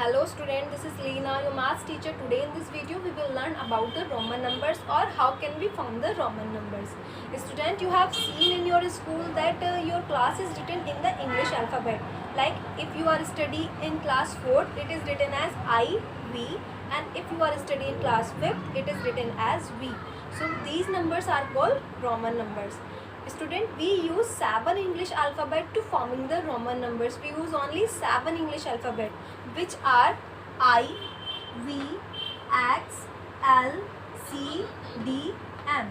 Hello student, this is Leena, your maths teacher. Today in this video we will learn about the Roman numbers or how can we form the Roman numbers. Student, you have seen in your school that your class is written in the English alphabet. Like if you are studying in class 4th, it is written as I, V, and if you are studying in class 5th, it is written as V. So these numbers are called Roman numbers. Student, we use 7 English alphabet to forming the Roman numbers. We use only 7 English alphabet, which are I, V, X, L, C, D, M.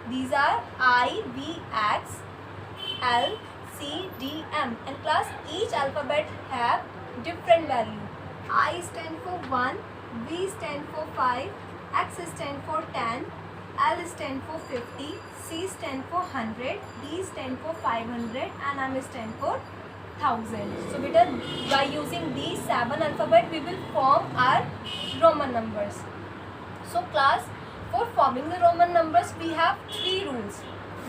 These are I, V, X, L, C, D, M. And class, each alphabet have different value. I stand for 1, V stand for 5, X stand for 10, L stand for 50, C stand for 100, D stand for 500, and M stand for 1000. So by using these 7 alphabet, we will form our Roman numbers. So class, for forming the Roman numbers, we have 3 rules,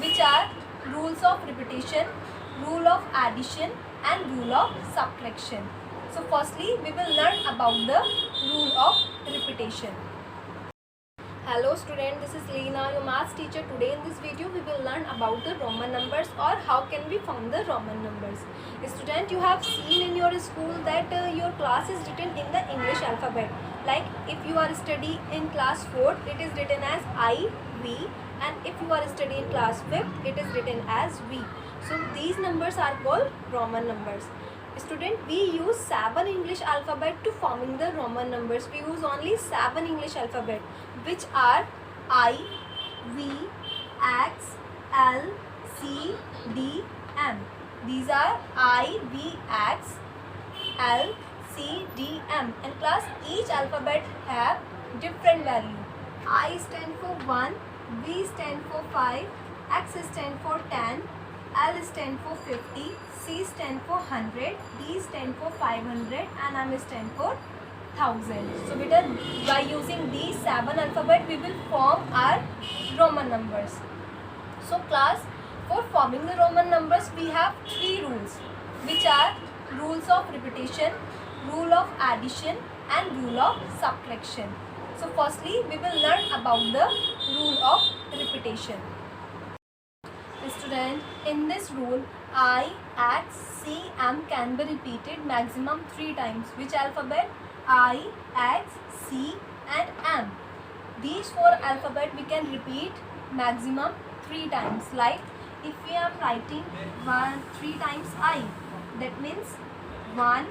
which are rules of repetition, rule of addition, and rule of subtraction. So firstly, we will learn about the rule of repetition. Hello student, this is Leena, your maths teacher. Today in this video we will learn about the Roman numbers or how can we form the Roman numbers. Student, you have seen in your school that your class is written in the English alphabet. Like if you are studying in class 4th, it is written as I, V, and if you are studying in class 5th, it is written as V. So these numbers are called Roman numbers. Student, we use 7 English alphabet to forming the Roman numbers. We use only 7 English alphabet, which are I, V, X, L, C, D, M. These are I, V, X, L, C, D, M. And class, each alphabet have different value. I stand for 1, V stand for 5, X stand for 10, L stand for 50, C stand for 100, D stand for 500, and M stand for 1000. So by using these 7 alphabet, we will form our Roman numbers. So class, for forming the Roman numbers, we have 3 rules, which are rules of repetition, rule of addition, and rule of subtraction. So firstly, we will learn about the rule of repetition. Student, in this rule, I, X, C, M can be repeated maximum 3 times. Which alphabet? I, X, C, and M. These 4 alphabet we can repeat maximum 3 times. Like if we are writing 3 times I, that means 1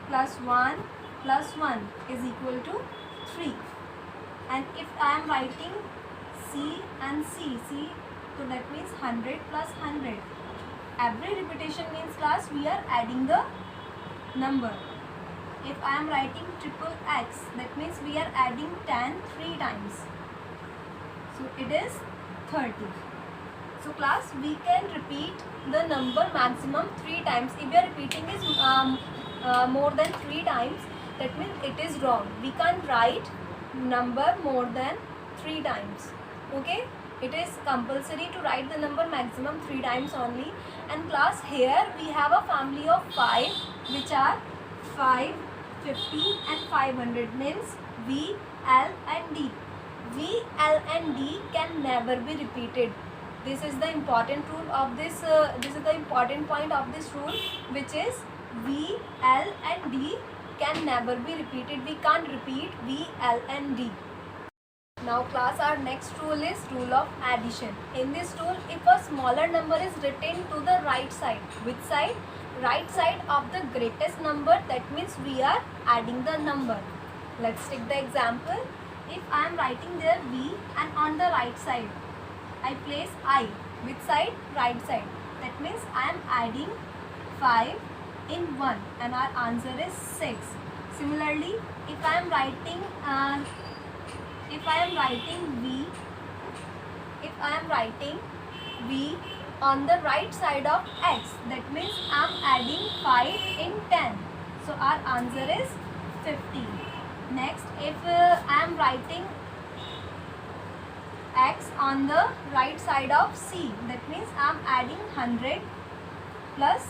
plus 1 plus 1 is equal to 3. And if I am writing C and C, so that means 100 plus 100. Every repetition means class we are adding the number. If I am writing triple X, that means we are adding 10 3 times. So it is 30. So class, we can repeat the number maximum 3 times. If we are repeating is more than 3 times, that means it is wrong. We can't write number more than 3 times. Okay? It is compulsory to write the number maximum 3 times only. And class, here we have a family of 5, which are 5, 50 and 500, means V, L and D. V, L and D can never be repeated. This is the important rule of this. This is the important point of this rule, which is V, L and D can never be repeated. We can't repeat V, L and D. Now class, our next rule is rule of addition. In this rule, if a smaller number is written to the right side, which side? Right side of the greatest number, that means we are adding the number. Let's take the example. If I am writing there V and on the right side, I place I. Which side? Right side. That means I am adding 5 in 1 and our answer is 6. Similarly, if I am writing V on the right side of X, that means I am adding 5 in 10. So our answer is 50. Next, if I am writing X on the right side of C, that means I am adding 100 plus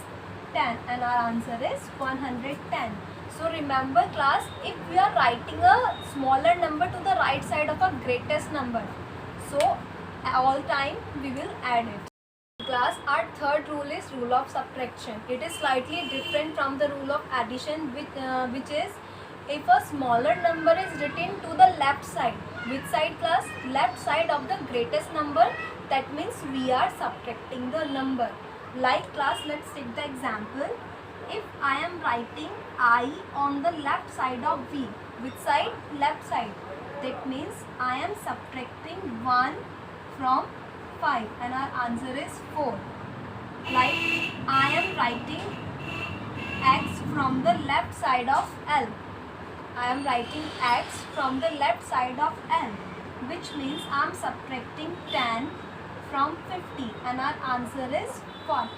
10 and our answer is 110. So remember class, if we are writing a smaller number to the right side of a greatest number, so all time we will add it. Class, our third rule is rule of subtraction. It is slightly different from the rule of addition, which is if a smaller number is written to the left side. Which side class? Left side of the greatest number. That means we are subtracting the number. Like class, let's take the example. If I am writing I on the left side of V. Which side? Left side. That means I am subtracting 1 from 5 and our answer is 4. Like I am writing X from the left side of L. I am writing X from the left side of L, which means I am subtracting 10 from 50 and our answer is 40.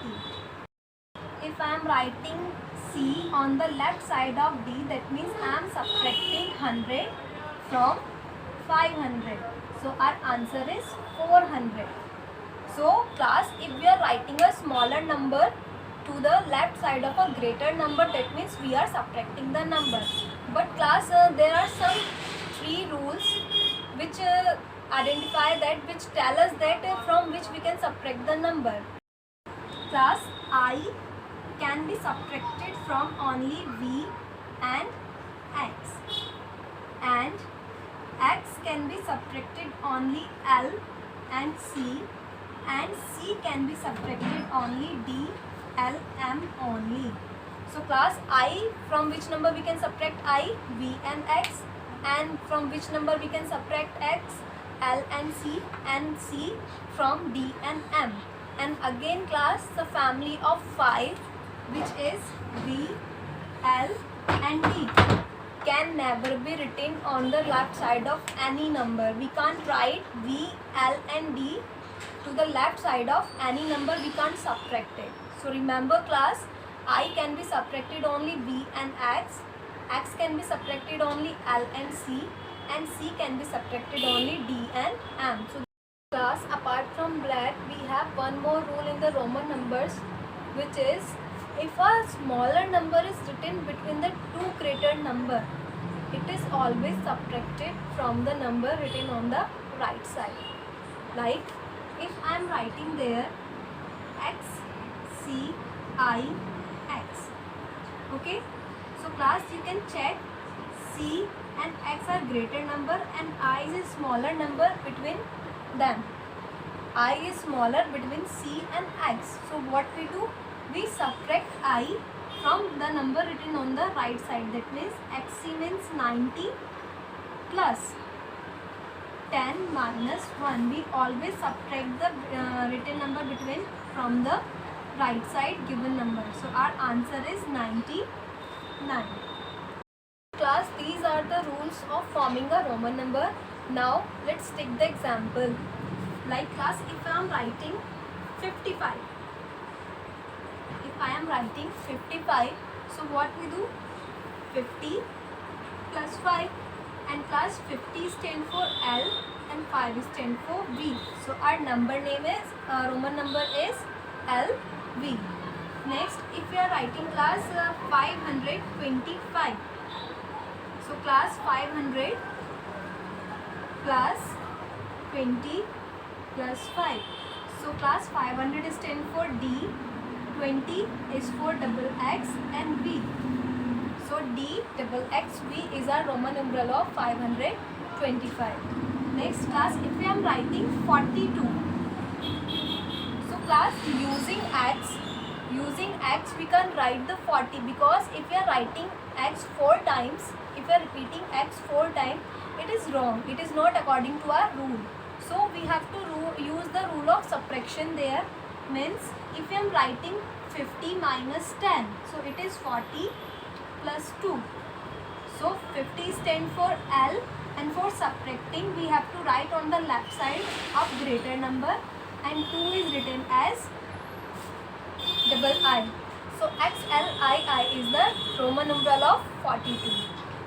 If I am writing C on the left side of D, that means I am subtracting 100 from 500. So our answer is 400. So class, if we are writing a smaller number to the left side of a greater number, that means we are subtracting the number. But class, there are some 3 rules which identify that, which tell us that from which we can subtract the number. Class, I can be subtracted from only V and X, and X can be subtracted only L and C, and C can be subtracted only D, L, M only. So class, I, from which number we can subtract I? V and X. And from which number we can subtract X? L and C from D and M. And again class, the family of 5, which is V, L and D, can never be written on the left side of any number. We can't write V, L and D to the left side of any number. We can't subtract it. So remember class, I can be subtracted only V and X. X can be subtracted only L and C can be subtracted only D and M. So class, apart from that, we have one more rule in the Roman numbers, which is if a smaller number is written between the 2 greater number, it is always subtracted from the number written on the right side. Like if I am writing there X, C, I, X. Okay. So class, you can check C and X are greater number and I is a smaller number between them. I is smaller between C and X. So what we do? We subtract I from the number written on the right side. That means XC means 90 plus 10 minus 1. We always subtract the written number between from the right side given number. So our answer is 99. Class, these are the rules of forming a Roman number. Now let's take the example. Like class, if I am writing 55. If I am writing 55, so what we do? 50 plus 5, and class 50 stand for L and 5 stand for V. So our number name is, Roman number is LV. Next, if we are writing class 525. So class 500 plus 20 plus 5. So class 500 stand for D, 20 is for double X and V. So D double X V is our Roman numeral of 525. Next class, if we am writing 42. So class, using X we can write the 40, because if we are writing X 4 times, if we are repeating X 4 times, it is wrong. It is not according to our rule. So we have to use the rule of subtraction there. Means if I am writing 50 minus 10, so it is 40 plus 2. So 50 stands for L, and for subtracting we have to write on the left side of greater number, and 2 is written as double I. So XLII is the Roman numeral of 42.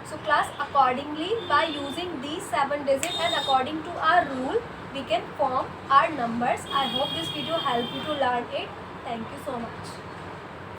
So class, accordingly by using these 7 digits and according to our rule, we can form our numbers. I hope this video helped you to learn it. Thank you so much.